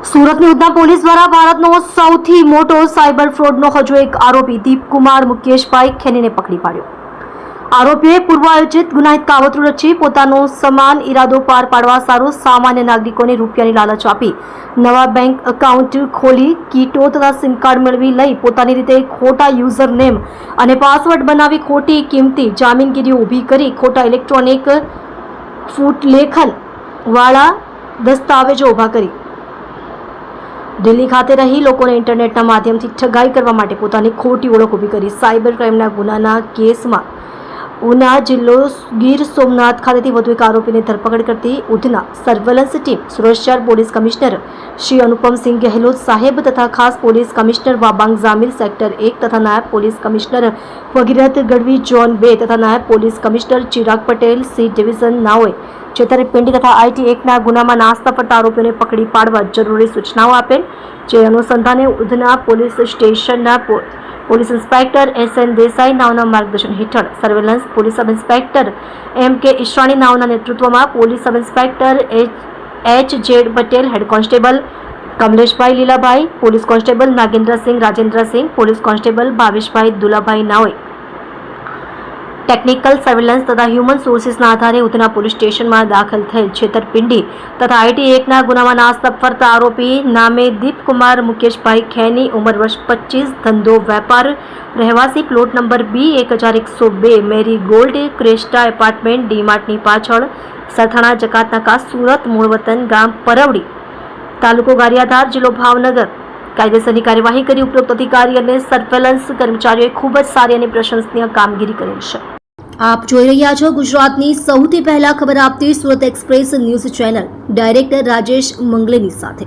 સુરતની ઉધના પોલીસ દ્વારા ભારતનો સૌથી મોટો સાયબર ફ્રોડનો હજુ એક આરોપી દીપકુમાર મુકેશભાઈ ખેનીને પકડી પાડ્યો. આરોપીએ પૂર્વ આયોજિત ગુનાહિત કાવતરું રચી પોતાનો સમાન ઇરાદો પાર પાડવા સારું સામાન્ય નાગરિકોને રૂપિયાની લાલચ આપી નવા બેંક એકાઉન્ટ ખોલી કીટો તથા સિમ કાર્ડ મેળવી લઈ પોતાની રીતે ખોટા યુઝર નેમ અને પાસવર્ડ બનાવી ખોટી કિંમતી જામીનગીરીઓ ઊભી કરી ખોટા ઇલેક્ટ્રોનિક ફૂટલેખન વાળા દસ્તાવેજો ઊભા કરી દિલ્હી ખાતે રહી લોકોને ઇન્ટરનેટના માધ્યમથી ઠગાઈ કરવા માટે પોતાની ખોટી ઓળખ ઊભી કરી સાયબર ક્રાઇમના ગુનાના કેસમાં ઉના જિલ્લો ગીર સોમનાથ ખાતેથી વધુ એક આરોપીને ધરપકડ કરતી Udhna surveillance team Surat police commissioner Shri Anupamsinh Gehlot સાહેબ તથા ખાસ police commissioner Wabang Jamir sector 1 તથા નાયબ police commissioner Bhagirath Gadhvi zone 2 તથા નાયબ police commissioner Chirag Patel C division નાઓએ છેતરપિંડી તથા IT એક્ટના ગુનામાં નાસ્તા ફરતા આરોપીઓને પકડી પાડવા જરૂરી સૂચનાઓ આપેલ. જે અનુસંધાને ઉધના પોલીસ સ્ટેશનના પોલીસ ઇન્સ્પેક્ટર SN દેસાઈ નાઓના માર્ગદર્શન હેઠળ surveillance police sub inspector MK Ishani નાઓના નેતૃત્વમાં police sub inspector HZ Patel, head constable Kamleshbhai Lilabhai, police constable Nagendrasinh Rajendrasinh, police constable Bhaveshbhai Dulabhai નાઓએ ટેકનિકલ સર્વેલન્સ તથા હ્યુમન સોર્સિસના આધારે ઉધના પોલીસ સ્ટેશનમાં દાખલ થયેલ છેતરપિંડી તથા IT એક્ટના ગુનામાં નાસ્તા ફરતા આરોપી નામે દીપકુમાર મુકેશભાઈ ખેની, ઉંમર વર્ષ 25, ધંધો વેપાર, રહેવાસી પ્લોટ નંબર B1102 મેરી ગોલ્ડ ક્રેસ્ટા એપાર્ટમેન્ટ ડીમાર્ટની પાછળ, સરથાણા જકાતનાકા, સુરત, મૂળ વતન ગામ પરવડી, તાલુકો ગારિયાધાર, જિલ્લો ભાવનગર. કાયદેસરની કાર્યવાહી કરી ઉપરોક્ત અધિકારી અને સર્વેલન્સ કર્મચારીઓએ ખૂબ જ સારી અને પ્રશંસનીય કામગીરી કરેલ છે. આપ જોઈ રહ્યા છો ગુજરાતની સૌથી પહેલા ખબર આપતી Surat express news channel director Rajesh મંગલેની સાથે.